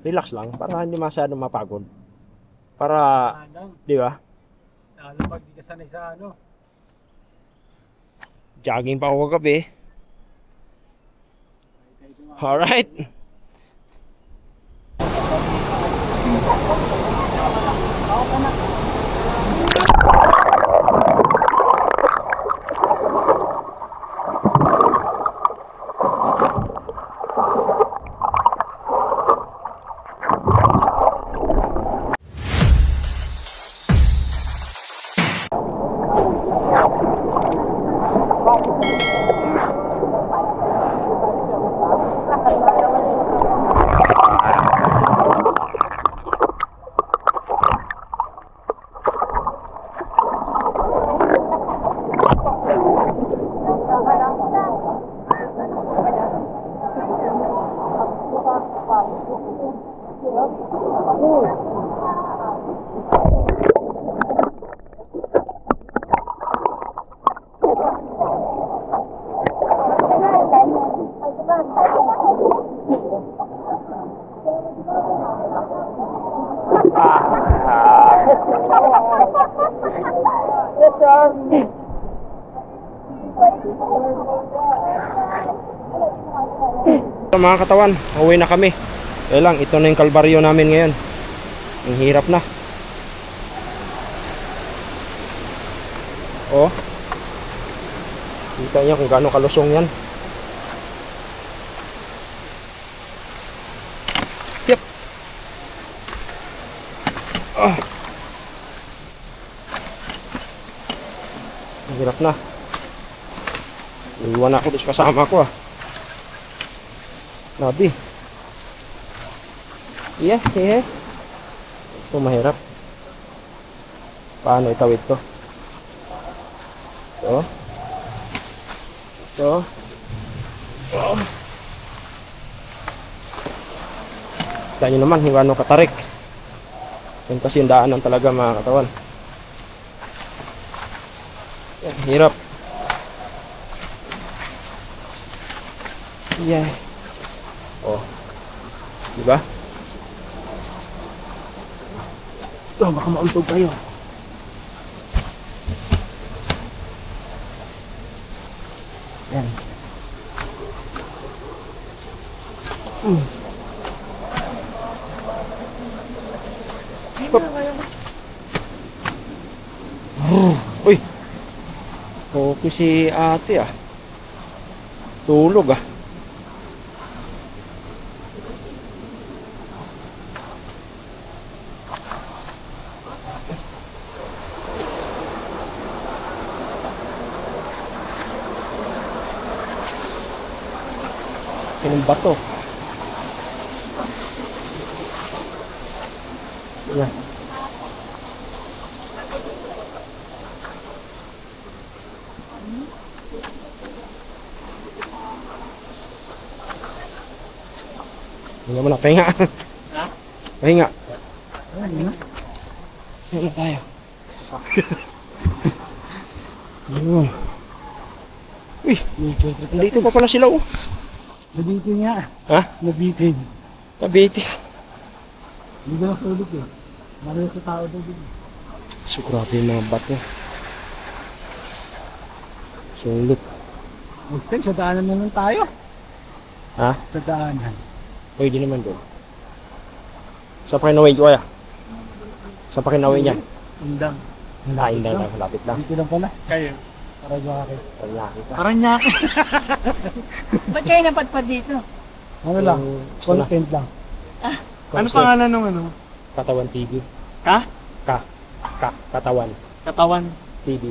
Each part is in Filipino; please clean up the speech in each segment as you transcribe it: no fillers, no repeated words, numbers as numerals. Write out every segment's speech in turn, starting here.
Relax lang para hindi masyadong mapagod. Para, di ba? Lalo pag di ka sanay sa ano. Jogging pa ako kagabi. Alright. Mga katawan, uwi na kami. Kaya lang, ito na yung kalbaryo namin ngayon. Ang hirap na. Oh. Kita niyo kung gaano kalusong yan. Yep. Ah. Ang hirap na. Iwan ako doon sa kasama ko ah. Labi. Iya, iya. Ito mahirap. Paano itawid to? Ito. Ito. Oh. Kita nyo naman kung gaano katarik. Yan kasi yung daanan talaga mga katawan. Yan, hirap. Yeah. Oh. Diba? Ito, baka mauntog kayo. Yan. Uy. Okay si ate ah. Tulog ah. Yung bato. Yan. Hindi mo na, pahinga. Ha? Pahinga. Pahinga na tayo. Yun. Uy, dito pa pala sila oh. Nabitin nga. Ha? Nabitin. Nabitin. Hindi ko nasulog eh. Marami sa tao doon. So grabe yung mga bato. Sulit. Next time, sa daanan na lang tayo. Ha? Sa daanan. Pwede naman doon. Saan pa kinawin ko kaya? Saan pa kinawin niya? Indang. Indang lang, malapit lang. Dito lang pala. Kayo. Paranaque. Paranaque ka. Paranaque. Ba't kayo napadpad dito? Ano lang? Content lang. Ano pangalan nung ano? Katawan TV. Ka? Katawan Katawan. TV.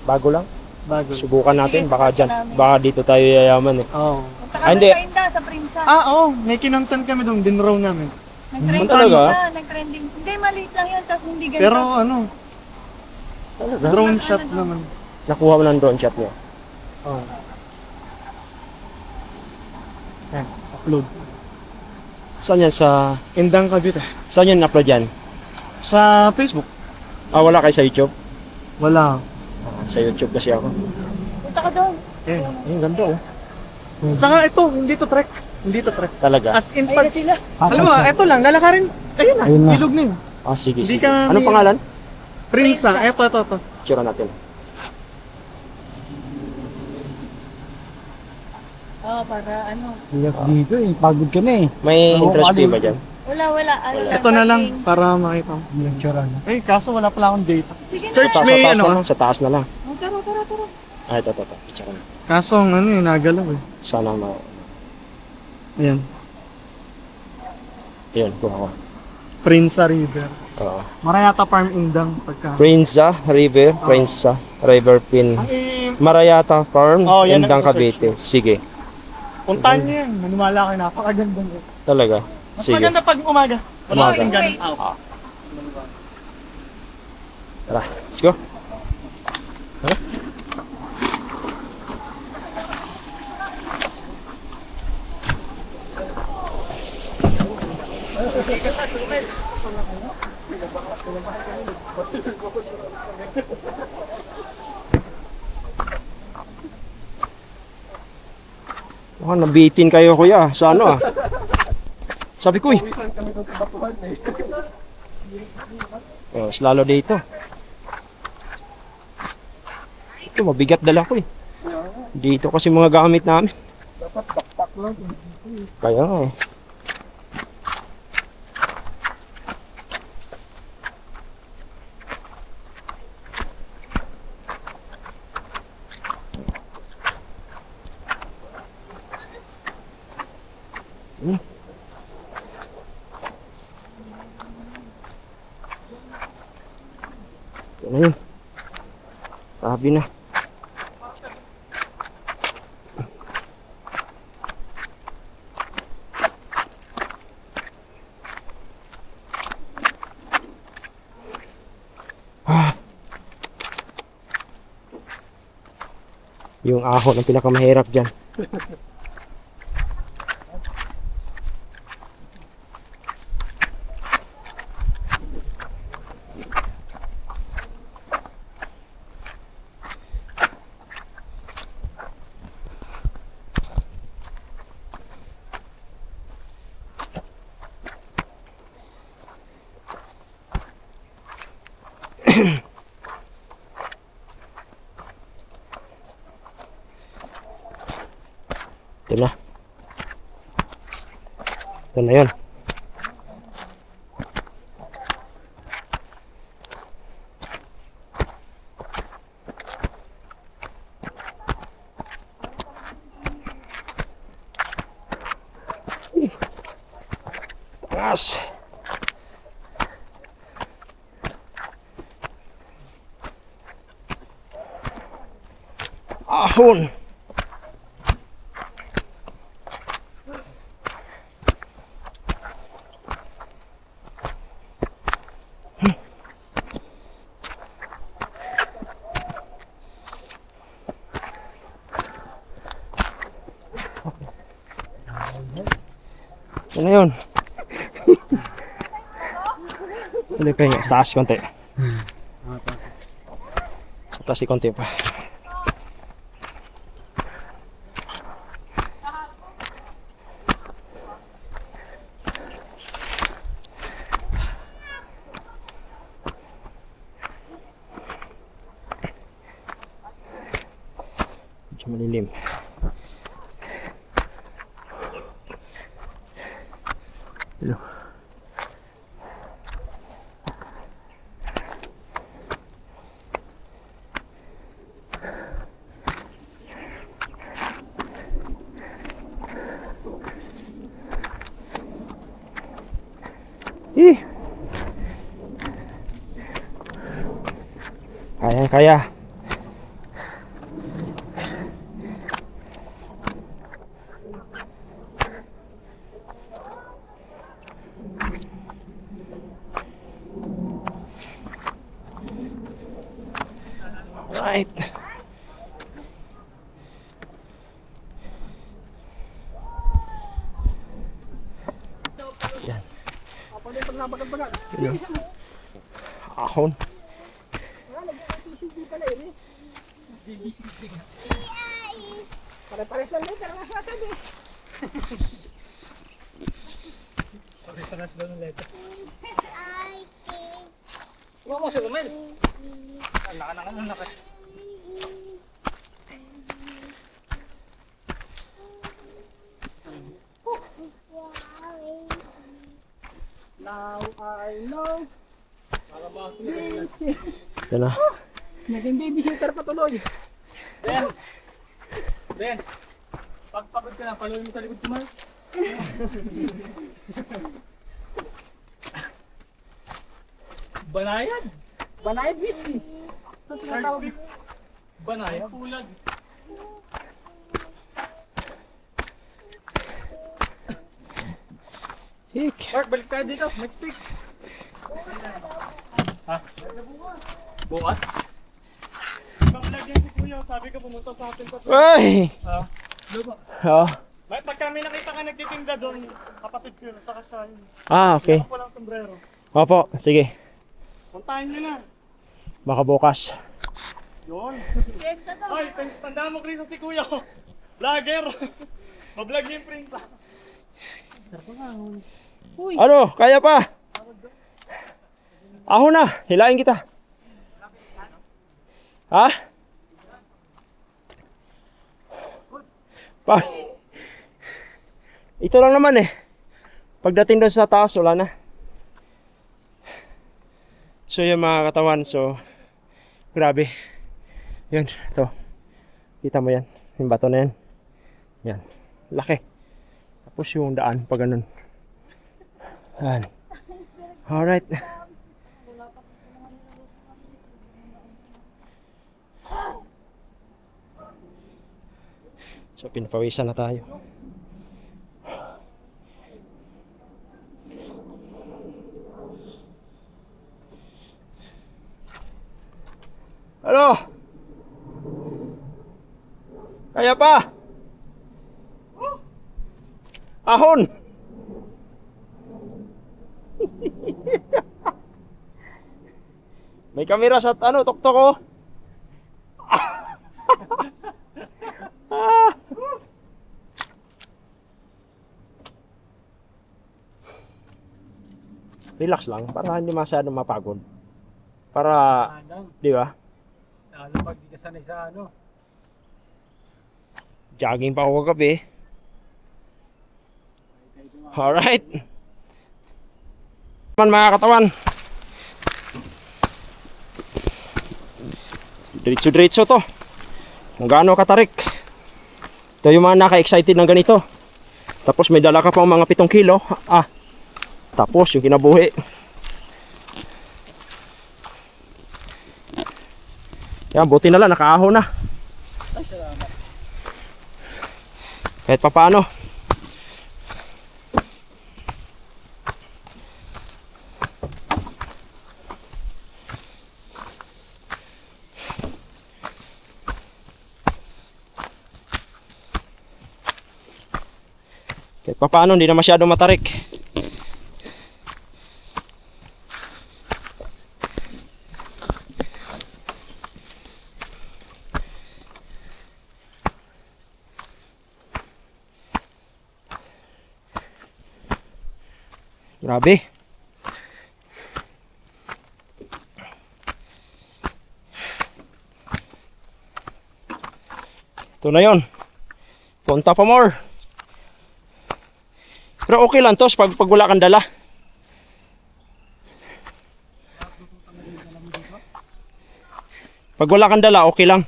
Bago lang. Bago. Subukan natin, Sige, baka dyan. namin. Baka dito tayo yayaman eh. Oo. Punta Ah, kami hindi. sa Inda, sa Prinsa. Oo. May kinantan kami doon. Dinraw namin. Nag-trending talaga? siya, nag-trending. Hindi, maliit lang yun, tapos hindi ganito. Pero ano, Talaga? drone Mas shot ano naman. Nakuha mo ng drone shot niya. Oo. Yan, upload. Saan yan sa... Indang Cavite. Saan yan upload yan? Sa Facebook? Ah, wala kayo sa YouTube? Wala. Sa YouTube kasi ako. Punta ka doon. Yan. Ay, ang ganda oh. Saka ito, hindi to trek. Hindi to pre. Talaga? As in, Ayun pag, na sila. alam mo, eto lang, lalakarin. Ayun na, Ayun na. ilog na yun. Ah, sige, Hindi sige. ka Anong may- pangalan? Prinsa, eto. Tsura natin. Oo, para ano. Iyak dito eh. Pagod ka na eh. May Oo, interest fee ano- ba dyan? Wala. Ano Ito na lang, parking. para makita mo. Iyak tsura na. Eh, kaso wala pala akong data. Sige na. Search Sa may taas ano, na lang. Sa taas na lang. Oh, tara. Ah, ito. Picture na. kaso ang ano eh, nagalaw eh. Sana ma... Ayan, Yun, kuha ko. Prinsa River. Oo. Marayata Farm Indang pagka. Prinsa River. Prinsa River Pin. Ang Marayata Farm. Oh, yan ang Indang search Cavite. Sige. puntahan niyo yan, maniwala kayo, napakaganda niyo. Talaga. Mas Sige. maganda pag umaga. Wala Umaga. kasing ganun out. Ah. Tara, let's go. Tara. Oh, nabitin kayo kuya. Sa ano ah? Sabi ko eh. Oh, lalo dito. Ito, mabigat dala ko eh. Dito kasi mga gamit namin. Kaya nga eh. Ito na yun. Sabi na. Ah. Yung ahon ang pinakamahirap dyan. Ito na. Ito na yun. Yes. Ahon. Ano yun? Tuloy pa yung sa taas konti. Sa taas konti pa. Medyo malilim. Hello. Kaya. Right. Yan. Yan. Ahon. Pare-pares lang din, pero masasabi. Sanas daw ng letter. Huwag mo siya kumil. Naka. Now I know. Yan na. Naging babysitter pa tuloy. Ben! Pagpagod ka na, paluin mo sa likod si Mark. Banayad? Banayad whiskey. Banayad? Pulag. Hik. Mark, balik tayo dito. Next week. Ha? Bukas? Pag-vlog yan si Kuya, sabi ka pumunta sa atin pa. Uy! Ha? Lupa. Oh. Pag kami nakita ka nagtitinda doon, kapatid ko yun, saka siya yun. Okay. Meron ko lang sombrero. Opo, sige. Puntahan nyo na. Baka bukas. Yun. Fiesta to. Ay, tandaan mo Chris si Kuya ko. Vlogger. Mablog niya yung printa. Uy. Ano? Kaya pa? Ahon na. Hilain kita. Ha? Pa. Ito lang naman eh. Pagdating doon sa taas, wala na. So yung mga katawan, so grabe. Yun, ito. Kita mo yan. Yung bato na yan. Yan. Laki. Tapos yung daan pa ganun. Yan. Alright. So pinapawisan na tayo. Ano? Kaya pa? Ahon! May kamera sa ano, tuktok ko. Relax lang para hindi masyadong mapagod. Para, di ba? Lalo pag di ka sanay sa ano. Jogging pa ako kagabi. Alright. Mga katawan. Diretso-diretso to. Kung gaano katarik. Ito yung mga naka-excited ng ganito. Tapos may dala ka pang mga 7 kilo. Tapos yung kinabuhi. Yan, buti na lang, nakaahon na. Ay, salamat. Kahit pa paano. Kahit pa paano, hindi na masyadong matarik. Grabe. Ito na yon. Punta pa more. Pero okay lang to pag wala kang dala. Pag wala kang dala, okay lang.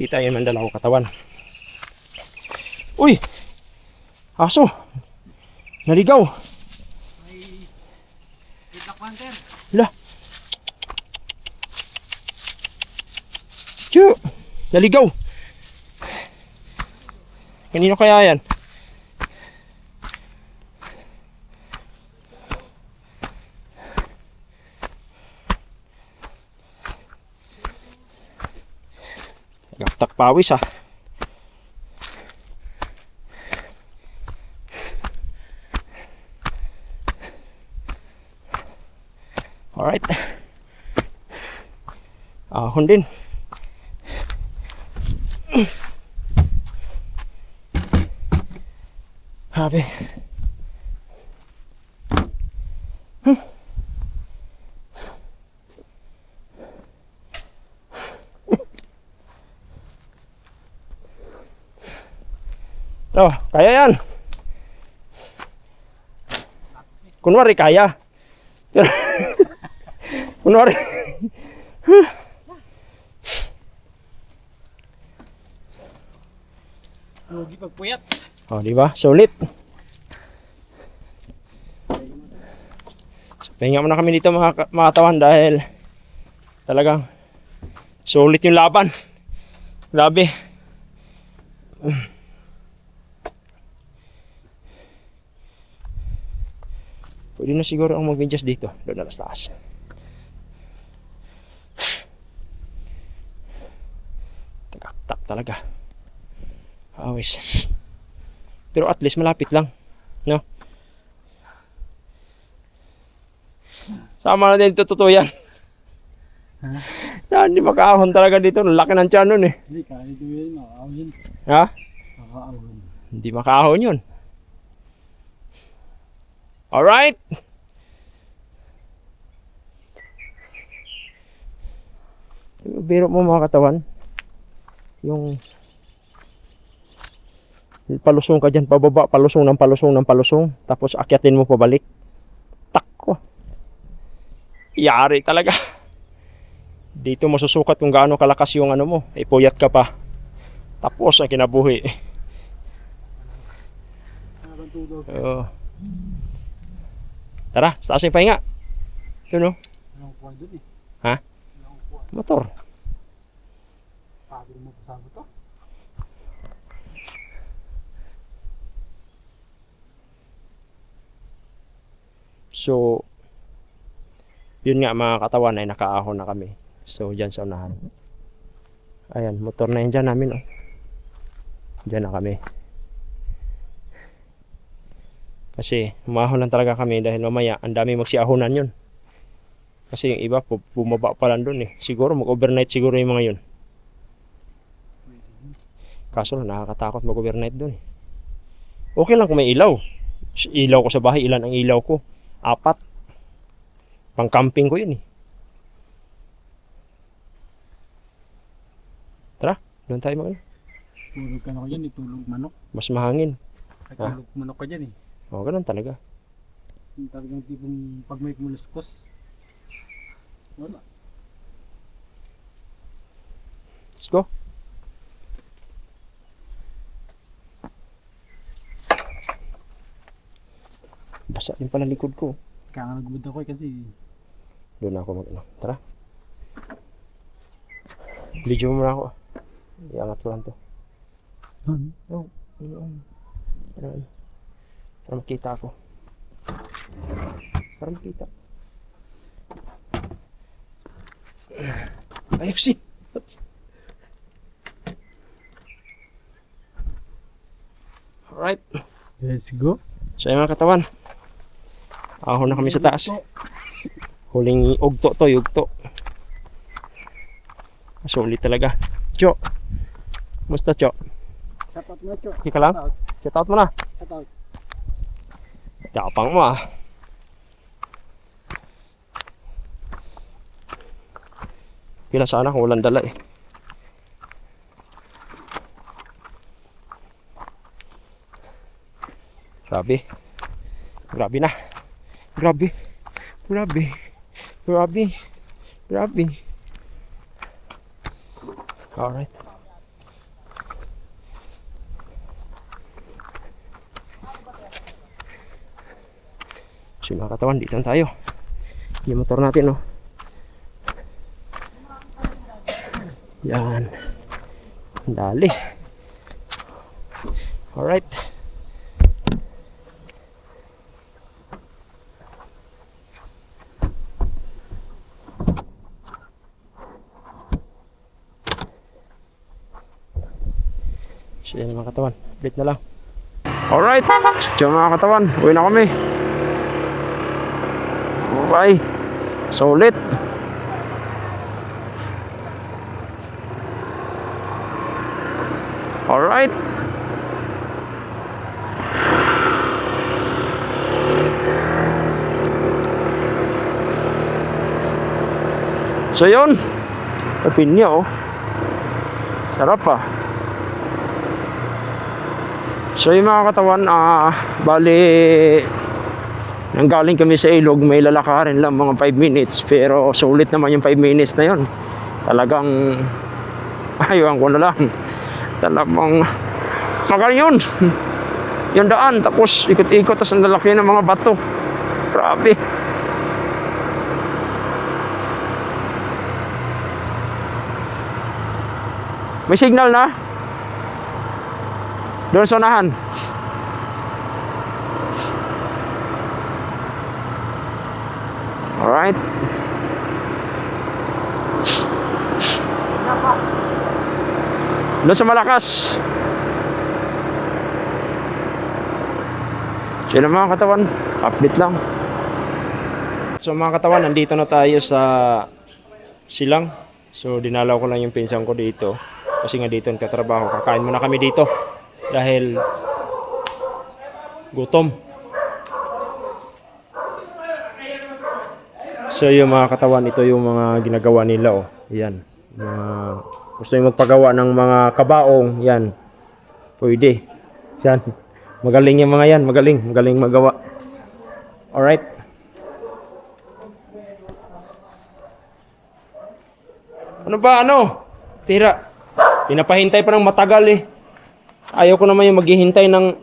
Kita yun man dalaw katawan. Uy! Aso! Naligaw! Lah! Tiyo! Naligaw! Kanino kaya yan? Tak pawis ah. Alright. Ahon din. Grabe. Oh, kaya yan. Kunwari kaya. Kunwari. Lugi pagpuyat. Oh, di ba? Sulit. So, pahinga muna kami dito mga katawan dahil talagang sulit yung laban. Grabe. Pwede na siguro ang mag-adjust dito. Doon na taas. Tagaktak talaga. Awis. Pero at least malapit lang. No? Sama na din totoo yan. Hindi makaahon talaga dito. Laki ng tiyan nun eh. Hindi, kahit yun, nakakaawin. Ha? Nakakaawin. Hindi makaahon yun. Alright. Biro mo mga katawan. Yung palusong ka dyan pababa, palusong ng palusong ng palusong, tapos akyatin mo pabalik. Takko. Yari talaga. Dito masusukat kung gaano kalakas yung ano mo. Ipuyat ka pa. Tapos ang kinabuhi. Tara, sa taas yung pahinga. Yun o. Anong kuwan dun eh? Ha? Anong kuwan? Motor. Pagod mo pasado to? So, yun nga mga katawan ay nakaahon na kami. So, dyan sa unahan. Ayan, motor na yun dyan namin. Oh. Dyan na kami. Kasi, umahon lang talaga kami dahil mamaya, ang dami magsiahonan yun. Kasi yung iba, bumaba pa lang dun eh. Siguro, mag-overnight siguro yung mga yun. Kaso lang, nakakatakot mag-overnight dun eh. Okay lang kung may ilaw. Ilaw ko sa bahay, ilan ang ilaw ko? 4. Pang-camping ko yun eh. Tara, doon tayo mag-ano. Tulog ka na ko dyan, itulog manok. Mas mahangin. Tulog manok ka dyan eh. O, ganun talaga. Yung talagang tipong pag may muluskos. Wala. Let's go. Basa din pala likod ko. Kaya nga nagubad ako eh kasi Doon ako mag-ano. Tara. Video mo na ako. Iangat ko lang to. ano? Para makita ako. Para makita. Ayusin. Alright. Let's go. So yung mga katawan. Ahon na kami sa taas. Huling ugto to, yugto. Sulit talaga. Cho. Musta, Cho? Shoutout mo, Cho. Ika lang? Shout out mo na. Shoutout. Tapang mo ah. Pila sana kung walang dala eh. Grabe. Grabe na. Grabe. Grabe. Grabe. Grabe. Alright. So mga katawan, dito na tayo. Yung motor natin, no. Yan. Dali. Alright. So yan mga katawan, bit na lang. Alright. So mga katawan, uwi na kami. Bye. Sulit. Alright. So yun. Opinyo. Sarap ah. So yung mga katawan, bali nanggaling kami sa ilog, may lalakarin lang mga 5 minutes, pero sulit naman yung 5 minutes na yun. Talagang aywan ko na lang. Talagang magal yun. Yung daan, tapos ikot-ikot, tapos ang lalaki ng mga bato. Grabe. May signal na? Doon sa unahan. Alright. Doon sa malakas. So yun mga katawan, update lang. So mga katawan, nandito na tayo sa Silang. So dinalaw ko lang yung pinsan ko dito. Kasi nga dito nagtatrabaho. Kakain muna kami dito. Dahil gutom. So yung mga katawan, ito yung mga ginagawa nila. Oh. Yan. Gusto yung magpagawa ng mga kabaong. Yan. Pwede. Yan. Magaling yung mga yan. Magaling. Magaling magawa. Alright. Ano ba? Ano? Tira. Pinapahintay pa ng matagal eh. Ayaw ko naman yung maghihintay ng...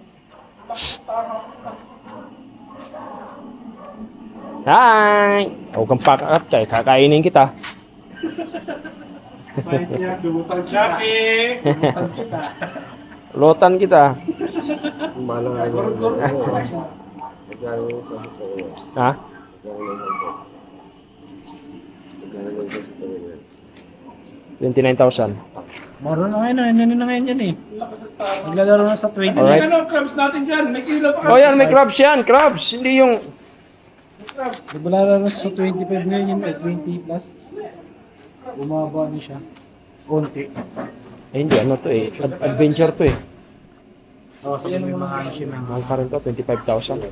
Hi! Huwag kang pakat kay kakainin kita. Bait niya, lumutan Jackie! Lumutan kita. Lotan kita. Ha? 29,000. Maro na ngayon, ano na ngayon yan eh. Naglalaro na sa 20. Alright. Ano, crabs natin dyan? May kilo pa. Oh yan, may crabs yan. Crabs. Hindi yung... Naglalaro na sa 25 ngayon yun, 20 plus. Bumaba na siya. Konti. Eh hindi, ano to eh. Adventure to eh. So yan ang mga ano siya. Mahal pa rin to, 25,000.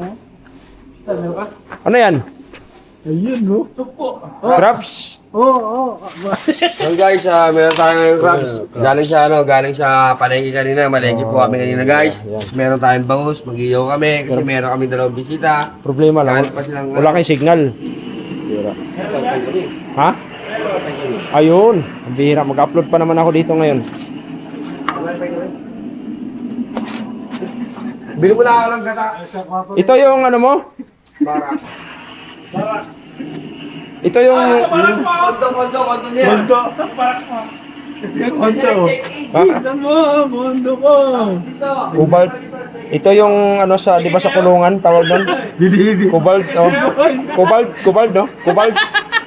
Huh? Saan ka? Ano yan? Ayun no. Crabs? Oo. So guys, meron tayong crabs. Galing sa palengke kanina. Malengke po kami kanina guys. Yan. Meron tayong bangus. Mag-iyaw kami kasi meron kami dalawang bisita. Problema lang. Galing pa silang Wala kayong signal. Bihira. Ha? Ayun. Ang bihira. Mag-upload pa naman ako dito ngayon. Bili mo na ako ng gata. Ito yung ano mo? Para. Ito yung... Kondo niya. Ha? Mundo ko. Cobalt. Ito yung ano sa, di ba sa kulungan, tawag doon? Cobalt, oh. Cobalt, no? Cobalt.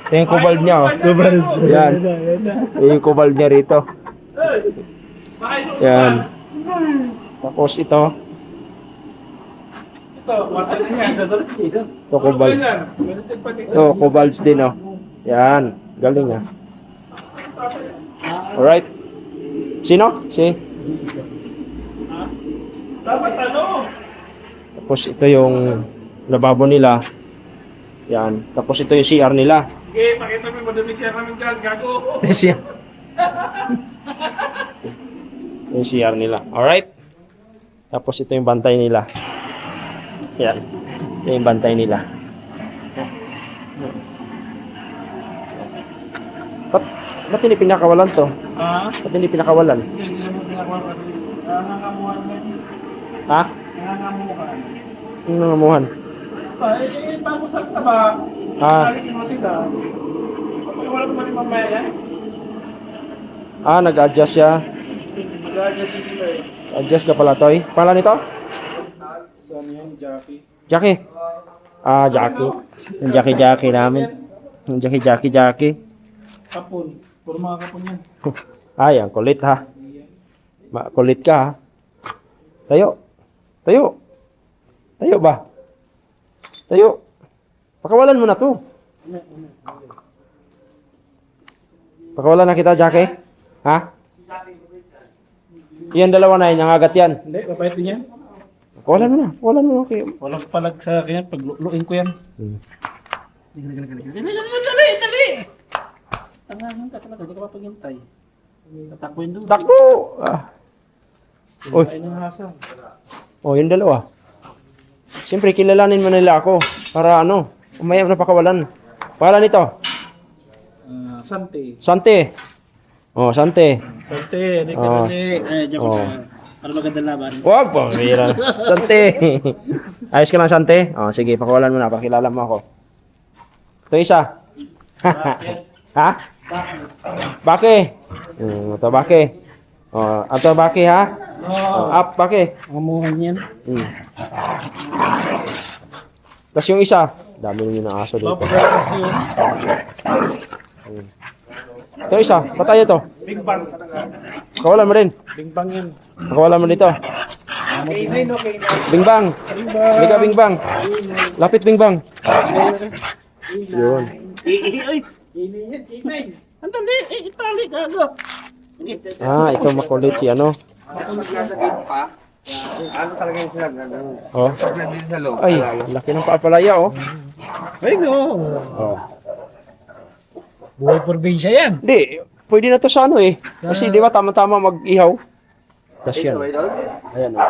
Ito yung cobalt niya, oh. Yan. Ito yung cobalt niya rito. Yan. Tapos ito. Ito cobalt. Ito, cobalts din, oh. Yan. Galing, ah. Alright. Sino? Si? Dapat ano? Tapos ito yung lababo nila. Yan. Tapos ito yung CR nila. Okay, pakita mo yung madami siya namin dyan, gago. CR. Yung CR nila. Alright. Tapos ito yung bantay nila. Yan. Ito yung bantay nila. Ba't hindi pinakawalan to? Ha? Ba't hindi pinakawalan? Hindi mo pinakuha ka rin. Nangangamuhan mo. Ha? Nangangamuhan. Yung nangamuhan. Bago sa taba. Nalikin mo sila. Kapag wala naman yung mamaya yan. Nag-adjust siya. Mag-adjust sila eh. Adjust ka pala, Toy. Pangalan nito? Saan yan, Jackie? Jackie. Jackie. Yung Jackie namin. Yung Jackie. Kapon. Puro mga kapon yan. Ay, ang kulit ha. Kulit ka ha. Tayo. Tayo ba? Tayo. Pakawalan mo na to. Pakawalan na kita, Jackie. Ha? Yan dalawa na yan, yung agat yan. Hindi, kapait din yan. Pakawalan mo na, pakawalan mo na. Okay. Walang palag sa akin yan. Pagluin ko yan. Hmm. Dali! Tangahan ka talaga, hindi ka mapaghintay. Tatakbuhin doon. Takbo! Uy. Ay, nangahasang. Oh, yung dalawa. Siyempre, kilalanin mo nila ako. Para ano, umayam na pakawalan. Pangalan nito? Sante. Sante. Oh, Sante. Sante, hindi ka Oh. nali. Diyan ko Oh. sa... Para magandang laban. Wag po, mira. Sante. Ayos ka lang, Sante? Oh, sige, pakawalan mo na. Pakilala mo ako. Ito isa. Ha? Baki. Ito, Baki. Oh, ito, Baki, ha? Oh, up, Baki. Amuhan yan. Tapos yung isa. Dami nyo ng aso dito. Papagas ko yun. Ito isa. Patay ito. Big Bang. Pakawalan mo rin. Big Bang yan. Pakawalan mo dito. K9, no? K9. Bing bang. Big Bang. Mega bing bang. Lapit bing bang. Yun. Ay! K9 yan, K9. Andali, itali, gago. Ah, ito makulit si ano. Kung nasa gate pa, ano talaga yung sila? Oh. Pag nandito sa loob, Ay, talaga. laki ng paapalaya oh. Ay, no. Oh. Buhay probinsya yan. Hindi, pwede na to sa ano eh. Kasi di ba tama-tama mag-ihaw. Tas yan. Ayan oh.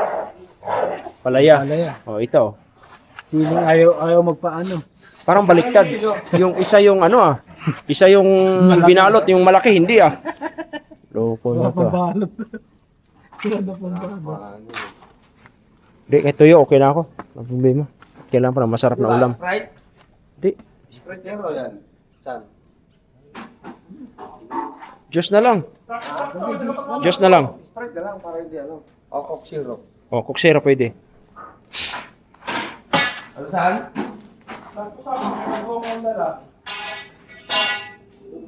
Palaya. Alaya. Oh, ito. Sinong ayaw magpaano? Parang baliktad. Yung isa yung ano ah. Isa yung binalot, yung malaki hindi ah. Loko na to. Ah. Pabalot. Hindi, kahit tuyo, okay na ako. Ang problema. Kailangan pa na masarap na ulam. Sprite? Hindi, Sprite Zero yan. Saan? Diyos na lang. Diyos na lang. Sprite na lang para hindi ano. O Coke Zero. Oh, kuksero pwede. Ano saan?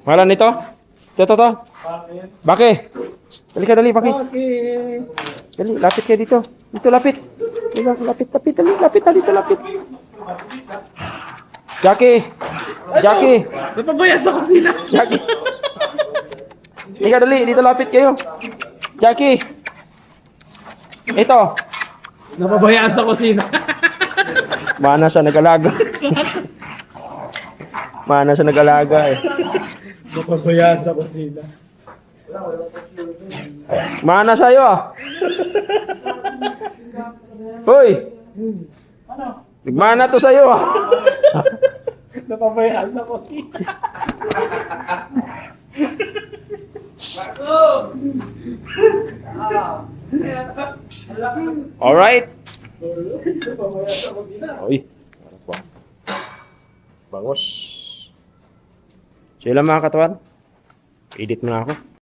Mahalan nito? Ito. Baki. Dali ka, dali, Baki. Dali, lapit kayo dito. Dito, lapit. Lapit, dito, lapit. Jackie. Napabaya sa kusina. Jackie. Ika, dali, dito lapit kayo. Jackie. Ito. Napabayaan sa kusina. Mana sa nag-alaga. Mana sa nag-alaga eh. Napabayaan sa kusina. Mana sa'yo ah. Hoy. Nagmana to sa'yo ah. Napabayaan sa kusina. Alright. Uy. Bangos. So yun lang mga katawan. Edit mo na ako.